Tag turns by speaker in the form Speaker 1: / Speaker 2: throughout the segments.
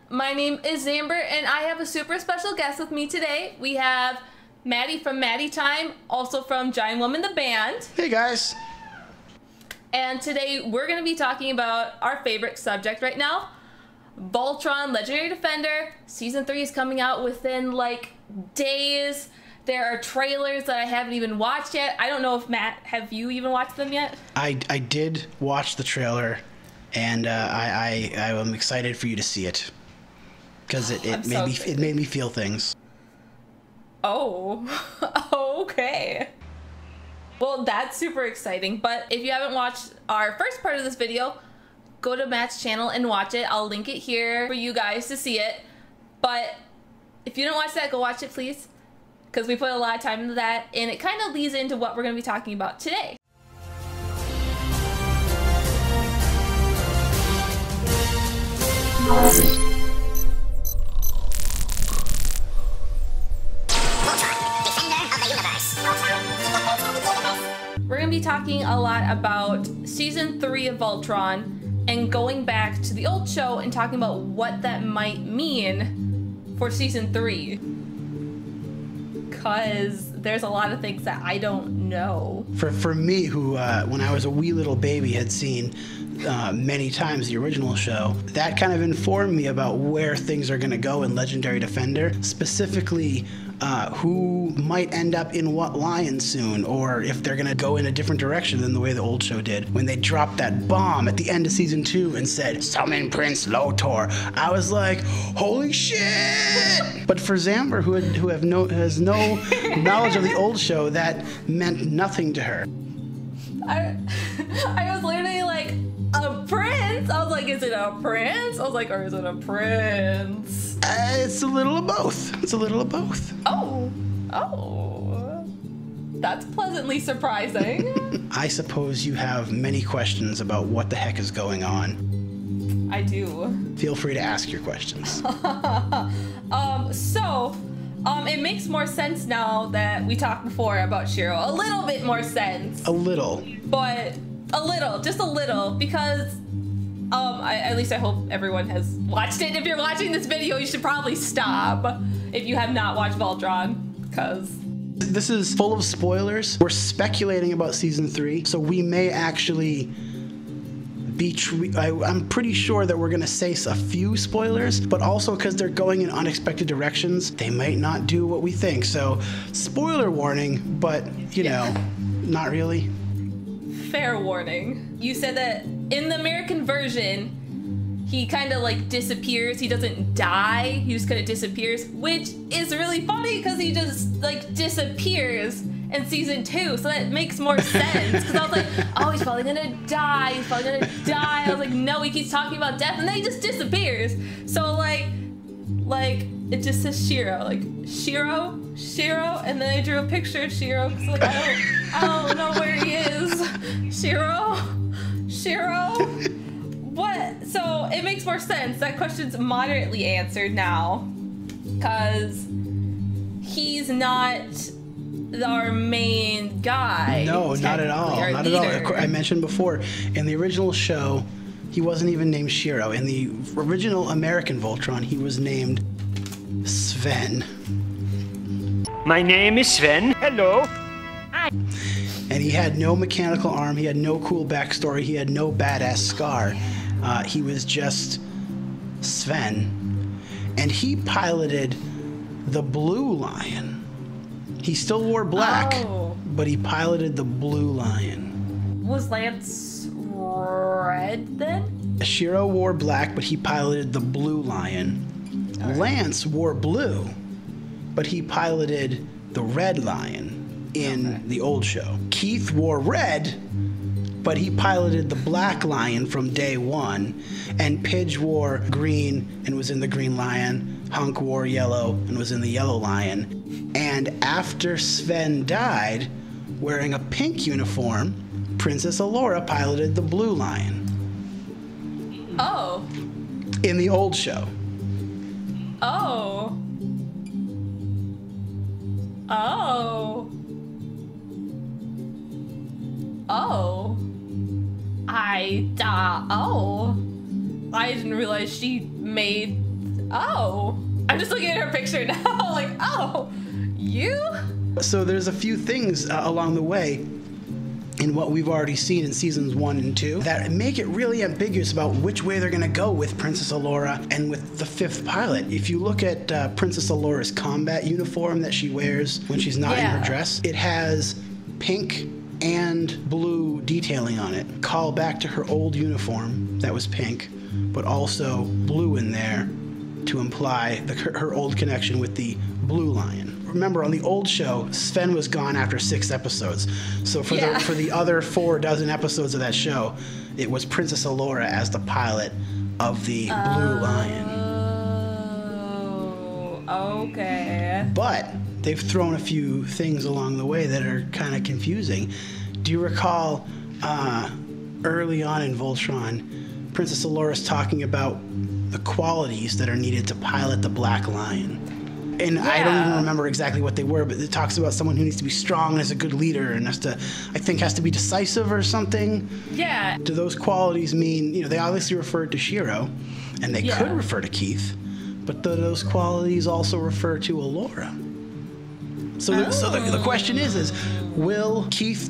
Speaker 1: My name is Zamber, and I have a super special guest with me today. We have Maddie from Mattytime, also from Giant Woman the Band.
Speaker 2: Hey guys.
Speaker 1: And today we're going to be talking about our favorite subject right now, Voltron Legendary Defender. Season 3 is coming out within like days. There are trailers that I haven't even watched yet. I don't know if Matt, have you even watched them yet?
Speaker 2: I did watch the trailer, and I am excited for you to see it because it made me feel things.
Speaker 1: Oh, okay. Well, that's super exciting. But if you haven't watched our first part of this video, go to Matt's channel and watch it. I'll link it here for you guys to see it. But if you didn't watch that, go watch it, please, because we put a lot of time into that, and it kind of leads into what we're going to be talking about today. We're going to be talking a lot about Season 3 of Voltron and going back to the old show and talking about what that might mean for Season 3. Because there's a lot of things that I don't know.
Speaker 2: For me, who when I was a wee little baby had seen many times the original show, that kind of informed me about where things are going to go in Legendary Defender, specifically who might end up in what line soon, or if they're going to go in a different direction than the way the old show did. When they dropped that bomb at the end of Season 2 and said, "Summon Prince Lotor," I was like, holy shit! But for Zamber, who has no knowledge of the old show, that meant nothing to her.
Speaker 1: I was literally like, a prince? I was like, is it a prince? I was like, or is it a prince?
Speaker 2: It's a little of both. It's a little of both.
Speaker 1: Oh. That's pleasantly surprising. I
Speaker 2: suppose you have many questions about what the heck is going on.
Speaker 1: I do.
Speaker 2: Feel free to ask your questions.
Speaker 1: It makes more sense now that we talked before about Shiro. A little bit more sense.
Speaker 2: A little.
Speaker 1: But a little, just a little, because at least I hope everyone has watched it. If you're watching this video, you should probably stop if you have not watched Voltron, because
Speaker 2: this is full of spoilers. We're speculating about Season 3, so we may actually be I'm pretty sure that we're gonna say a few spoilers, but also because they're going in unexpected directions, they might not do what we think. So spoiler warning, but you know, not really.
Speaker 1: Fair warning. You said that in the American version, he kind of like disappears. He doesn't die. He just kind of disappears, which is really funny because he just like disappears in Season 2. So that makes more sense. Because I was like, oh, he's probably gonna die. He's probably gonna die. I was like, no, he keeps talking about death, and then he just disappears. So like it just says Shiro, like Shiro, and then I drew a picture of Shiro because like I don't know where he is. Shiro. What? So it makes more sense. That question's moderately answered now, because he's not our main guy.
Speaker 2: No, not at all. Not at all. I mentioned before, in the original show, he wasn't even named Shiro. In the original American Voltron, he was named Sven.
Speaker 3: My name is Sven. Hello. Hi.
Speaker 2: And he had no mechanical arm. He had no cool backstory. He had no badass scar. He was just Sven. And he piloted the Blue Lion. He still wore black, but he piloted the Blue Lion.
Speaker 1: Was Lance red then?
Speaker 2: Shiro wore black, but he piloted the Blue Lion. Right. Lance wore blue, but he piloted the Red Lion in the old show. Keith wore red, but he piloted the Black Lion from day one. And Pidge wore green and was in the Green Lion. Hunk wore yellow and was in the Yellow Lion. And after Sven died, wearing a pink uniform, Princess Allura piloted the Blue Lion.
Speaker 1: Oh.
Speaker 2: In the old show.
Speaker 1: Oh. Oh. Oh. I didn't realize she made Oh. I'm just looking at her picture now, like, oh, you?
Speaker 2: So there's a few things along the way in what we've already seen in seasons 1 and 2 that make it really ambiguous about which way they're going to go with Princess Allura and with the 5th pilot. If you look at Princess Allura's combat uniform that she wears when she's not in her dress, it has pink and blue detailing on it. Call back to her old uniform that was pink, but also blue in there to imply her old connection with the Blue Lion. Remember, on the old show, Sven was gone after 6 episodes. So for the other 4 dozen episodes of that show, it was Princess Allura as the pilot of the Blue Lion.
Speaker 1: Oh, okay.
Speaker 2: But they've thrown a few things along the way that are kind of confusing. Do you recall early on in Voltron, Princess Allura's talking about the qualities that are needed to pilot the Black Lion? And I don't even remember exactly what they were, but it talks about someone who needs to be strong and is a good leader and has to be decisive or something. Yeah. Do those qualities mean, they obviously referred to Shiro, and they could refer to Keith, but do those qualities also refer to Allura? So the question is, will Keith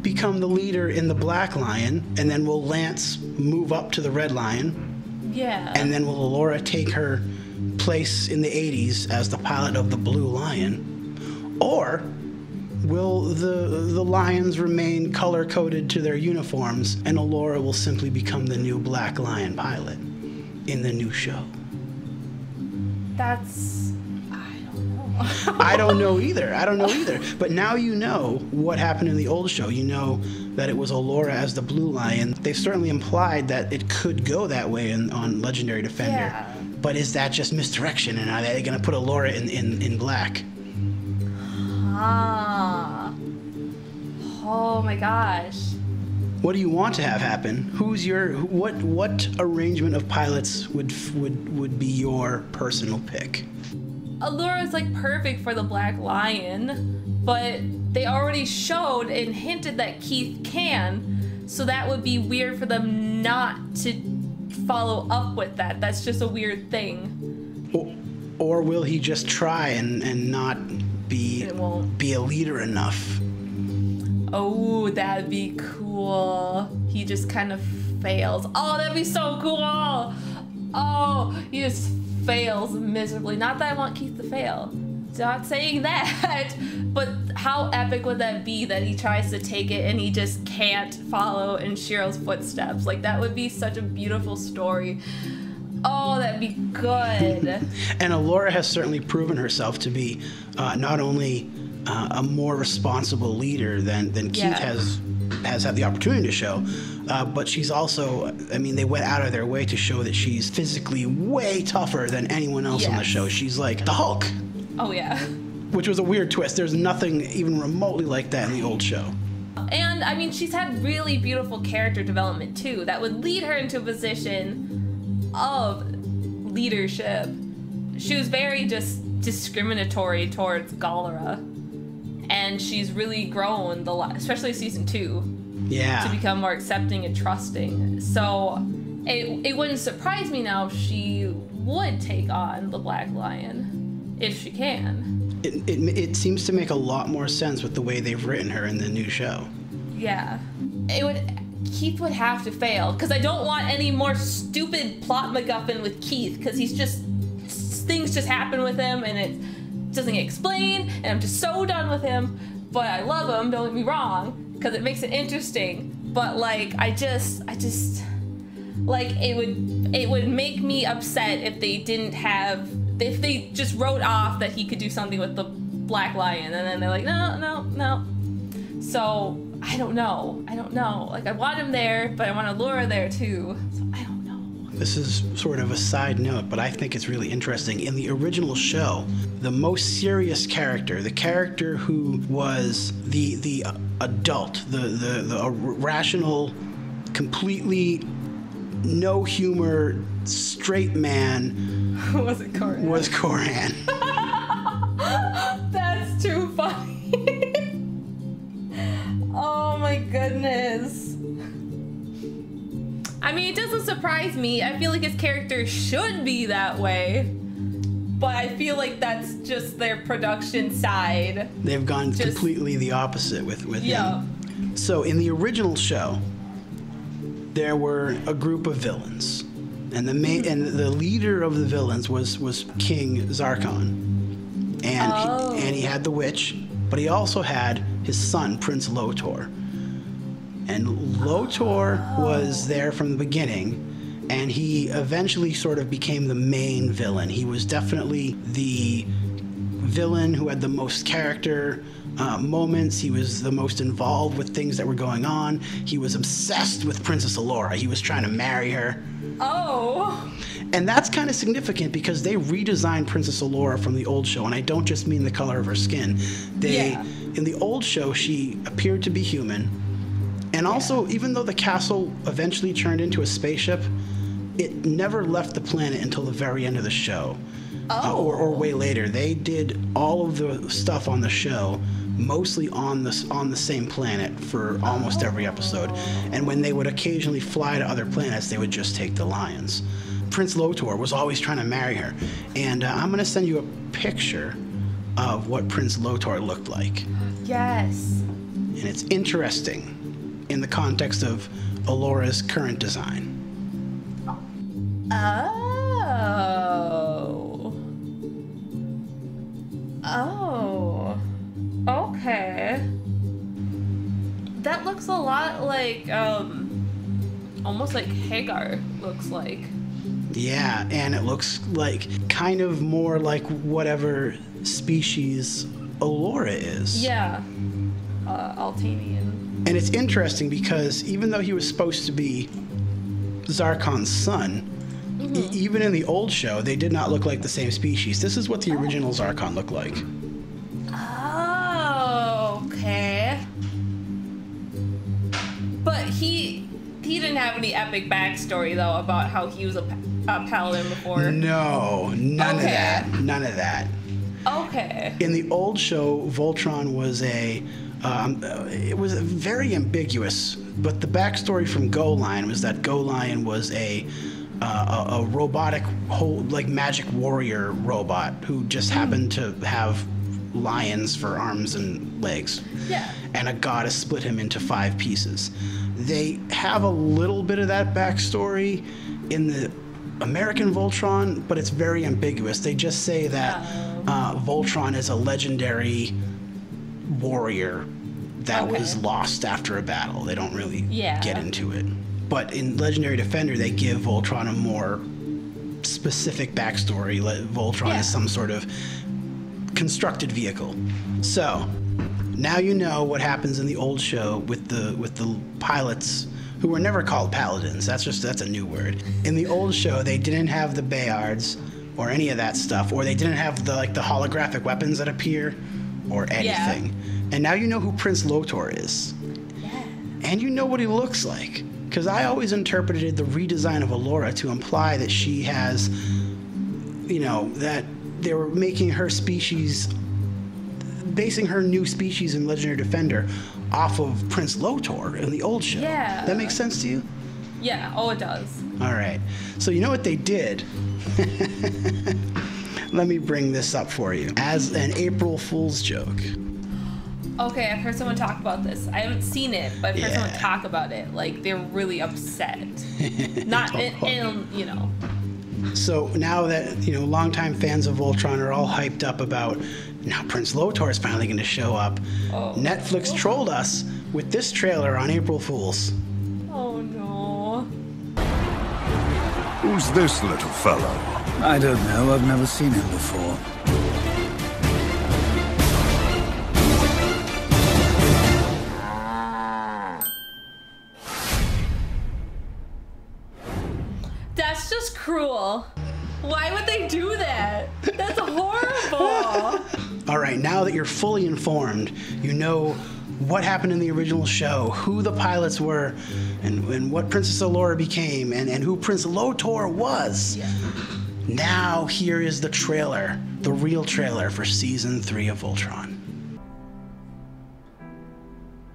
Speaker 2: become the leader in the Black Lion, and then will Lance move up to the Red Lion? Yeah. And then will Allura take her place in the 80s as the pilot of the Blue Lion? Or will the Lions remain color-coded to their uniforms and Allura will simply become the new Black Lion pilot in the new show? I don't know either. But now you know what happened in the old show. You know that it was Allura as the Blue Lion. They've certainly implied that it could go that way on Legendary Defender. Yeah. But is that just misdirection? And are they going to put Allura in black?
Speaker 1: Oh my gosh.
Speaker 2: What do you want to have happen? What arrangement of pilots would be your personal pick?
Speaker 1: Allura is like perfect for the Black Lion, but they already showed and hinted that Keith can, so that would be weird for them not to follow up with that. That's just a weird thing.
Speaker 2: Or will he just try and not be a leader enough?
Speaker 1: Oh, that'd be cool. He just kind of fails. Oh, that'd be so cool. Oh, he just fails miserably. Not that I want Keith to fail. Not saying that, but how epic would that be that he tries to take it and he just can't follow in Shiro's footsteps? Like, that would be such a beautiful story. Oh, that'd be good.
Speaker 2: And Allura has certainly proven herself to be not only a more responsible leader than Keith has had the opportunity to show, but she's also, they went out of their way to show that she's physically way tougher than anyone else on the show. She's like the Hulk.
Speaker 1: Oh, yeah.
Speaker 2: Which was a weird twist. There's nothing even remotely like that in the old show.
Speaker 1: And, she's had really beautiful character development, too, that would lead her into a position of leadership. She was very just discriminatory towards Galera. And she's really grown, especially season 2, to become more accepting and trusting. So it wouldn't surprise me now if she would take on the Black Lion. If she can. It
Speaker 2: seems to make a lot more sense with the way they've written her in the new show.
Speaker 1: Yeah. Keith would have to fail, because I don't want any more stupid plot MacGuffin with Keith, because things just happen with him, and it doesn't get explained, and I'm just so done with him. But I love him, don't get me wrong, because it makes it interesting. But, I just... it would make me upset if if they just wrote off that he could do something with the Black Lion, and then they're like, no. So, I don't know. I want him there, but I want Allura there too. So, I don't know.
Speaker 2: This is sort of a side note, but I think it's really interesting. In the original show, the most serious character, the character who was the adult, the rational, completely no humor, straight man
Speaker 1: was Coran?
Speaker 2: Was Coran.
Speaker 1: That's too funny. Oh my goodness. It doesn't doesn't surprise me. I feel like his character should be that way. But I feel like that's just their production side.
Speaker 2: They've gone completely the opposite with him. So in the original show, there were a group of villains. And the leader of the villains was King Zarkon. And he had the witch, but he also had his son, Prince Lotor. And Lotor was there from the beginning. And he eventually sort of became the main villain. He was definitely the villain who had the most character moments. He was the most involved with things that were going on. He was obsessed with Princess Allura. He was trying to marry her.
Speaker 1: Oh.
Speaker 2: And that's kind of significant because they redesigned Princess Allura from the old show. And I don't just mean the color of her skin. In the old show, she appeared to be human. And also, even though the castle eventually turned into a spaceship, it never left the planet until the very end of the show. Or way later. They did all of the stuff on the show mostly on the same planet for almost every episode. And when they would occasionally fly to other planets, they would just take the lions. Prince Lotor was always trying to marry her. And I'm going to send you a picture of what Prince Lotor looked like.
Speaker 1: Yes.
Speaker 2: And it's interesting in the context of Allura's current design.
Speaker 1: Oh. Okay. That looks a lot like, almost like Hagar looks like.
Speaker 2: Yeah, and it looks like kind of more like whatever species Allura is.
Speaker 1: Yeah. Altanian.
Speaker 2: And it's interesting because even though he was supposed to be Zarkon's son, even in the old show, they did not look like the same species. This is what the original Zarkon looked like.
Speaker 1: Oh, okay. But he didn't have any epic backstory, though, about how he was a paladin before.
Speaker 2: No, none of that. None of that.
Speaker 1: Okay.
Speaker 2: In the old show, Voltron was it was very ambiguous, but the backstory from Go Lion was that Go Lion was a robotic, magic warrior robot who just happened to have lions for arms and legs.
Speaker 1: Yeah.
Speaker 2: And a goddess split him into 5 pieces. They have a little bit of that backstory in the American Voltron, but it's very ambiguous. They just say that Voltron is a legendary warrior that was lost after a battle. They don't really get into it. But in Legendary Defender, they give Voltron a more specific backstory. Voltron is some sort of constructed vehicle. So now you know what happens in the old show with the pilots who were never called paladins. That's a new word. In the old show, they didn't have the Bayards or any of that stuff, or they didn't have the holographic weapons that appear or anything. Yeah. And now you know who Prince Lotor is. Yeah. And you know what he looks like. Because I always interpreted the redesign of Allura to imply that she has, that they were making her species, basing her new species in Legendary Defender off of Prince Lotor in the old show.
Speaker 1: Yeah.
Speaker 2: That makes sense to you?
Speaker 1: Yeah, oh, it does.
Speaker 2: All right. So you know what they did? Let me bring this up for you as an April Fool's joke.
Speaker 1: Okay, I've heard someone talk about this. I haven't seen it, but I've heard someone talk about it. Like, they're really upset. Not,
Speaker 2: So now that, longtime fans of Voltron are all hyped up about, now Prince Lotor is finally going to show up, Netflix trolled us with this trailer on April Fool's.
Speaker 1: Oh, no.
Speaker 4: Who's this little fellow?
Speaker 5: I don't know. I've never seen him before.
Speaker 1: That's just cruel. Why would they do that? That's horrible.
Speaker 2: All right, now that you're fully informed, you know what happened in the original show, who the pilots were, and what Princess Allura became, and who Prince Lotor was. Yeah. Now here is the trailer, the real trailer for Season 3 of Voltron.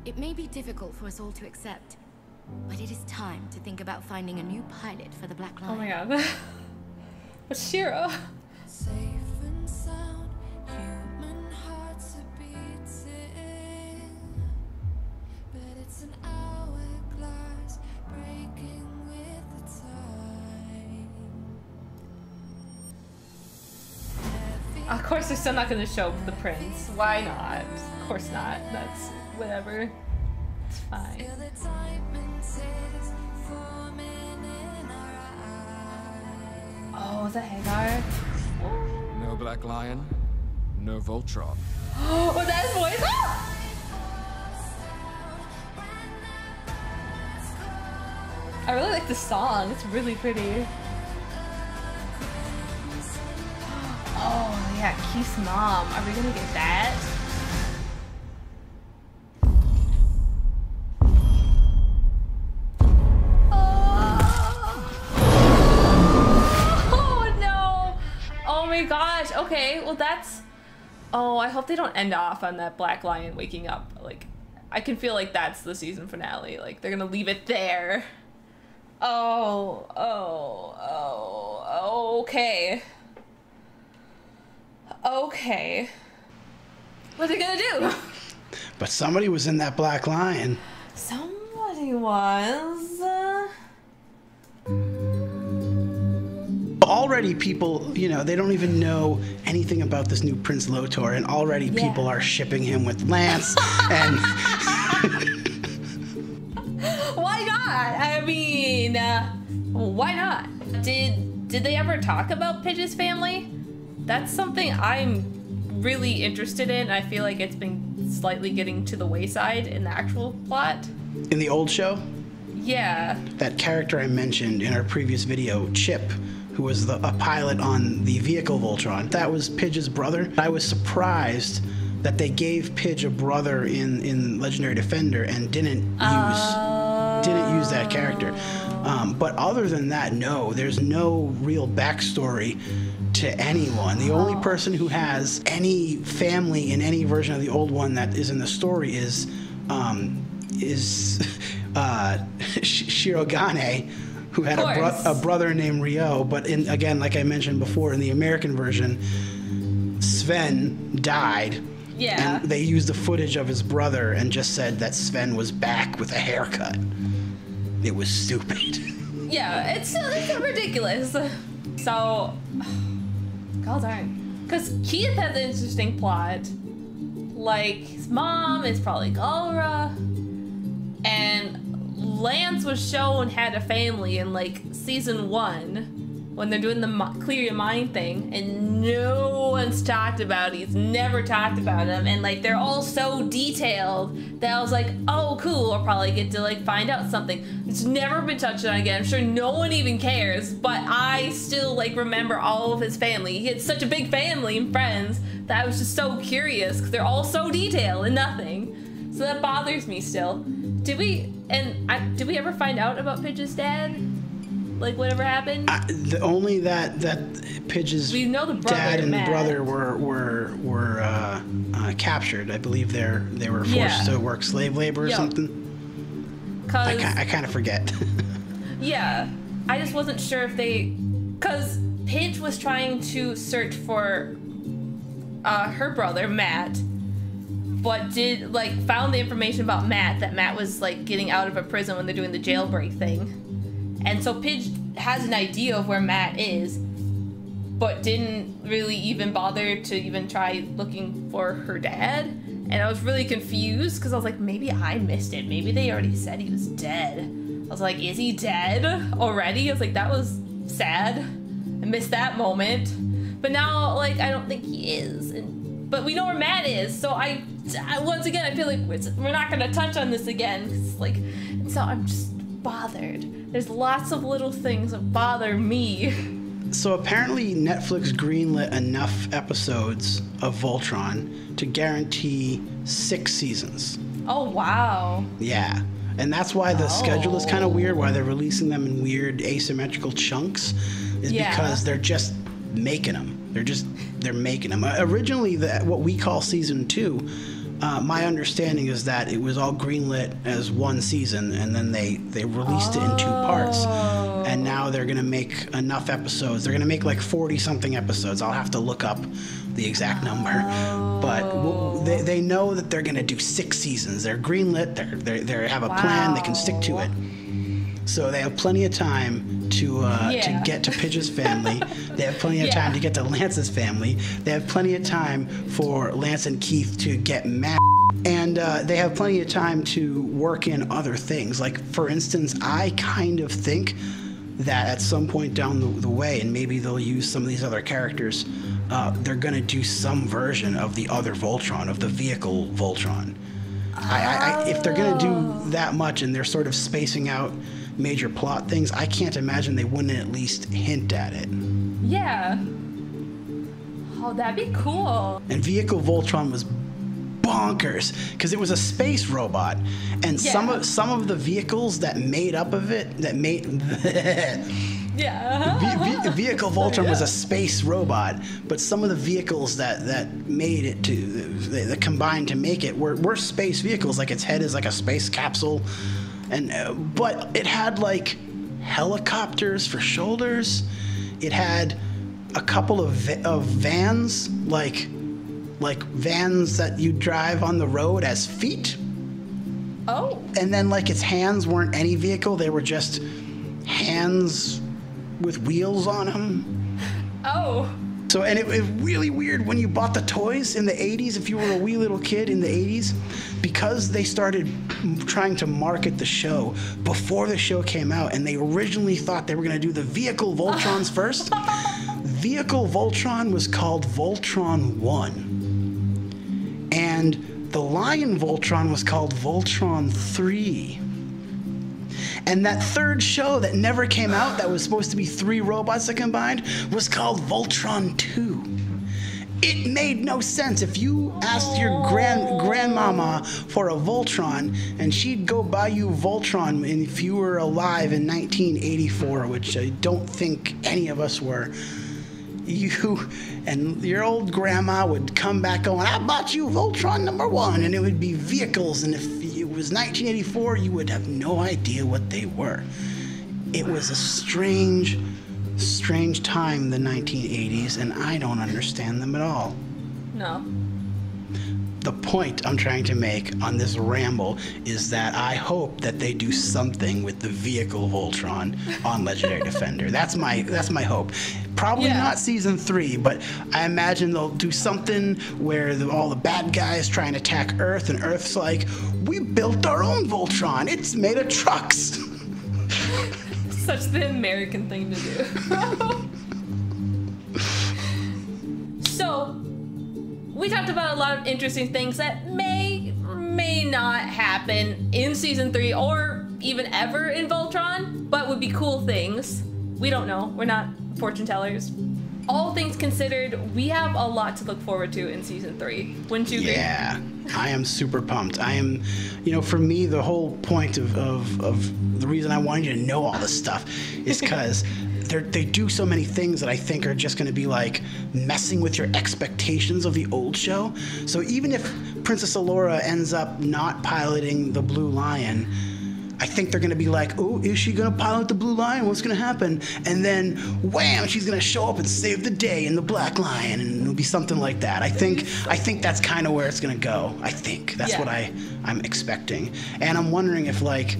Speaker 6: It may be difficult for us all to accept,
Speaker 4: But it is time to think about finding a new pilot for the Black Lion.
Speaker 1: Oh my god. What's Shiro?
Speaker 6: Safe and sound, human hearts are beating, but it's an hourglass breaking with the time.
Speaker 1: Of course, they're still not going to show the prince. Why not? Of course not. That's whatever. It's fine.
Speaker 6: Feel the diamond tears forming in our eyes.
Speaker 1: Oh, is that Hagar?
Speaker 7: No Black Lion, no Voltron.
Speaker 1: Oh, was that his voice? Ah! I really like the song. It's really pretty. Oh, yeah, Keith's mom. Are we gonna get that? Oh, no. Oh my gosh. Okay, well that's... Oh, I hope they don't end off on that Black Lion waking up. Like, I can feel like that's the season finale. Like, they're gonna leave it there. Oh, okay. Okay. What are they gonna do?
Speaker 2: But somebody was in that Black Lion.
Speaker 1: Somebody was.
Speaker 2: Already people, you know, they don't even know anything about this new Prince Lotor, and already people are shipping him with Lance. And
Speaker 1: Why not? I mean, why not? Did they ever talk about Pidge's family? That's something I'm really interested in. I feel like it's been slightly getting to the wayside in the actual plot.
Speaker 2: in the old show,
Speaker 1: Yeah.
Speaker 2: that character I mentioned in our previous video, Chip, who was a pilot on the Vehicle Voltron, that was Pidge's brother. I was surprised that they gave Pidge a brother in Legendary Defender and didn't use that character. But other than that, no, there's no real backstory to anyone. The only person who has any family in any version of the old one that is in the story is Shirogane, who had a brother named Ryo. But again, like I mentioned before, in the American version, Sven died.
Speaker 1: Yeah.
Speaker 2: And they used the footage of his brother and just said that Sven was back with a haircut. It was stupid.
Speaker 1: Yeah, it's ridiculous. So, god darn. Because Keith has an interesting plot. Like, his mom is probably Galra. And Lance was shown had a family in, like, season 1. When they're doing the clear your mind thing. And no one's talked about it. He's never talked about him. And, like, they're all so detailed that I was like, oh, cool. I'll probably get to, like, find out something. It's never been touched on again. I'm sure no one even cares. But I still, like, remember all of his family. He had such a big family and friends that I was just so curious. Because they're all so detailed and nothing. So that bothers me still. Did we ever find out about Pidge's dad? Like, whatever happened?
Speaker 2: Only that Pidge's dad and brother were captured. I believe they were forced to work slave labor or something. I kind of forget.
Speaker 1: Yeah, I just wasn't sure if because Pidge was trying to search for her brother Matt, but found the information about Matt, that Matt was like getting out of a prison when they're doing the jailbreak thing. And so Pidge has an idea of where Matt is, but didn't really even bother to even try looking for her dad. And I was really confused because I was like, maybe I missed it. Maybe they already said he was dead. I was like, is he dead already? I was like, that was sad. I missed that moment. But now, like, I don't think he is. But we know where Matt is. So I once again, I feel like we're not going to touch on this again. 'Cause, like, so I'm just bothered. There's lots of little things that bother me.
Speaker 2: So apparently Netflix greenlit enough episodes of Voltron to guarantee 6 seasons.
Speaker 1: Oh, wow.
Speaker 2: Yeah. And that's why the schedule is kind of weird, why they're releasing them in weird asymmetrical chunks, is because they're just making them. They're making them. Originally, what we call season 2 My understanding is that it was all greenlit as one season, and then they released it in 2 parts. And now they're going to make enough episodes. They're going to make like 40-something episodes. I'll have to look up the exact number. But they know that they're going to do 6 seasons. They're greenlit. They have a plan. They can stick to it. So they have plenty of time to get to Pidge's family. They have plenty of time to get to Lance's family. They have plenty of time for Lance and Keith to get mad. And they have plenty of time to work in other things. Like, for instance, I kind of think that at some point down the way, and maybe they'll use some of these other characters, they're going to do some version of the other Voltron, of the Vehicle Voltron. If they're going to do that much and they're sort of spacing out major plot things, I can't imagine they wouldn't at least hint at it.
Speaker 1: Yeah. Oh, that'd be cool.
Speaker 2: And Vehicle Voltron was bonkers because it was a space robot, and some of the vehicles that made up of it, Vehicle Voltron was a space robot, but some of the vehicles that made it that combined to make it were space vehicles. Like, its head is like a space capsule, and but it had like helicopters for shoulders. It had a couple of vans, like vans that you drive on the road as feet.
Speaker 1: Oh.
Speaker 2: And then like its hands weren't any vehicle, they were just hands with wheels on them.
Speaker 1: Oh.
Speaker 2: So, and it was really weird when you bought the toys in the 80s, if you were a wee little kid in the 80s, because they started trying to market the show before the show came out, and they originally thought they were going to do the Vehicle Voltrons first. Vehicle Voltron was called Voltron 1. And the Lion Voltron was called Voltron 3. And that third show that never came out, that was supposed to be 3 robots that combined, was called Voltron 2. It made no sense. If you asked your grandmama for a Voltron, and she'd go buy you Voltron, and if you were alive in 1984, which I don't think any of us were, you and your old grandma would come back going, I bought you Voltron number 1, and it would be vehicles, and if it was 1984, you would have no idea what they were. It was a strange time, the 1980s, and I don't understand them at all.
Speaker 1: No.
Speaker 2: The point I'm trying to make on this ramble is that I hope that they do something with the Vehicle Voltron on Legendary Defender. That's my hope. Probably not season 3, but I imagine they'll do something where all the bad guys try and attack Earth, and Earth's like, we built our own Voltron. It's made of trucks.
Speaker 1: Such the American thing to do. So, we talked about a lot of interesting things that may not happen in season 3 or even ever in Voltron, but would be cool things. We don't know. We're not fortune tellers. All things considered, we have a lot to look forward to in season 3. Wouldn't you agree?
Speaker 2: Yeah, I am super pumped. I am, for me, the whole point of the reason I wanted you to know all this stuff is because they do so many things that I think are just going to be like messing with your expectations of the old show. So even if Princess Allura ends up not piloting the Blue Lion, I think they're going to be like, oh, is she going to pilot the Blue Lion? What's going to happen? And then, wham, she's going to show up and save the day in the Black Lion, and it'll be something like that. I think that's kind of where it's going to go. I think that's what I'm expecting. And I'm wondering if, like,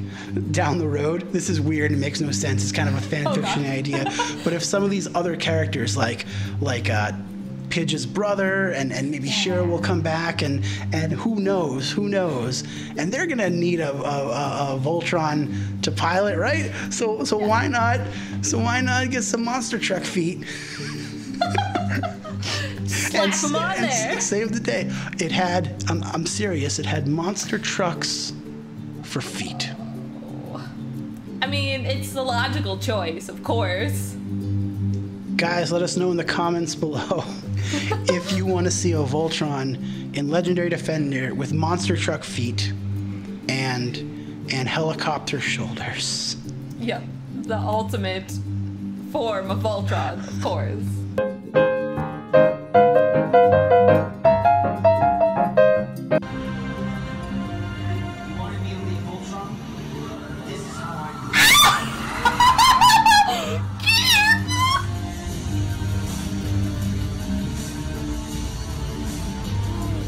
Speaker 2: down the road, this is weird and makes no sense. It's kind of a fan fiction idea. But if some of these other characters, like Pidge's brother and maybe Shiro will come back, and who knows, and they're gonna need a Voltron to pilot, right? So why not get some monster truck feet
Speaker 1: Slap them on there.
Speaker 2: Save the day. It had, I'm serious, it had monster trucks for feet.
Speaker 1: I mean, it's the logical choice, of course.
Speaker 2: Guys, let us know in the comments below if you want to see a Voltron in Legendary Defender with monster truck feet and helicopter shoulders.
Speaker 1: Yep, the ultimate form of Voltron, of course.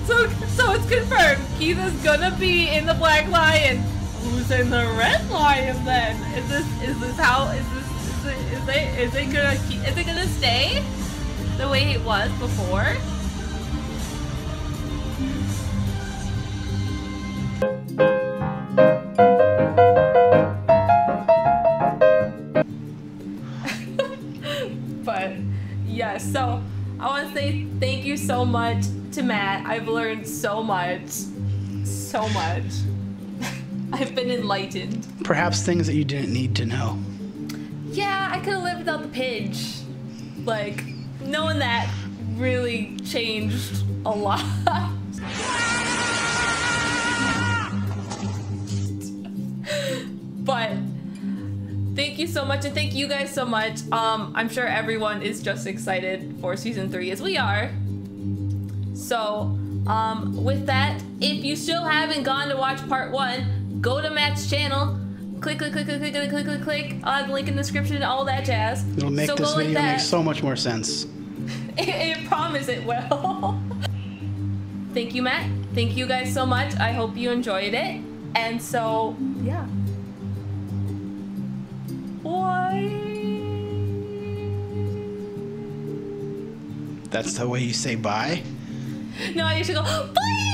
Speaker 1: So it's confirmed. Keith is gonna be in the Black Lion. Who's in the Red Lion then? Is it gonna stay the way it was before? But yeah, so I want to say thank you so much to Matt. I've learned so much. So much. I've been enlightened.
Speaker 2: Perhaps things that you didn't need to know.
Speaker 1: Yeah, I could have lived without the Pidge. Like, knowing that really changed a lot. But thank you so much, and thank you guys so much. I'm sure everyone is just excited for season 3 as we are. So, with that, if you still haven't gone to watch part 1, go to Matt's channel. Click. I'll have the link in the description and all that jazz.
Speaker 2: It'll make this video make so much more sense.
Speaker 1: I promise it will. Thank you, Matt. Thank you guys so much. I hope you enjoyed it. And so, yeah. Why?
Speaker 2: That's the way you say bye?
Speaker 1: No, I usually go, bye!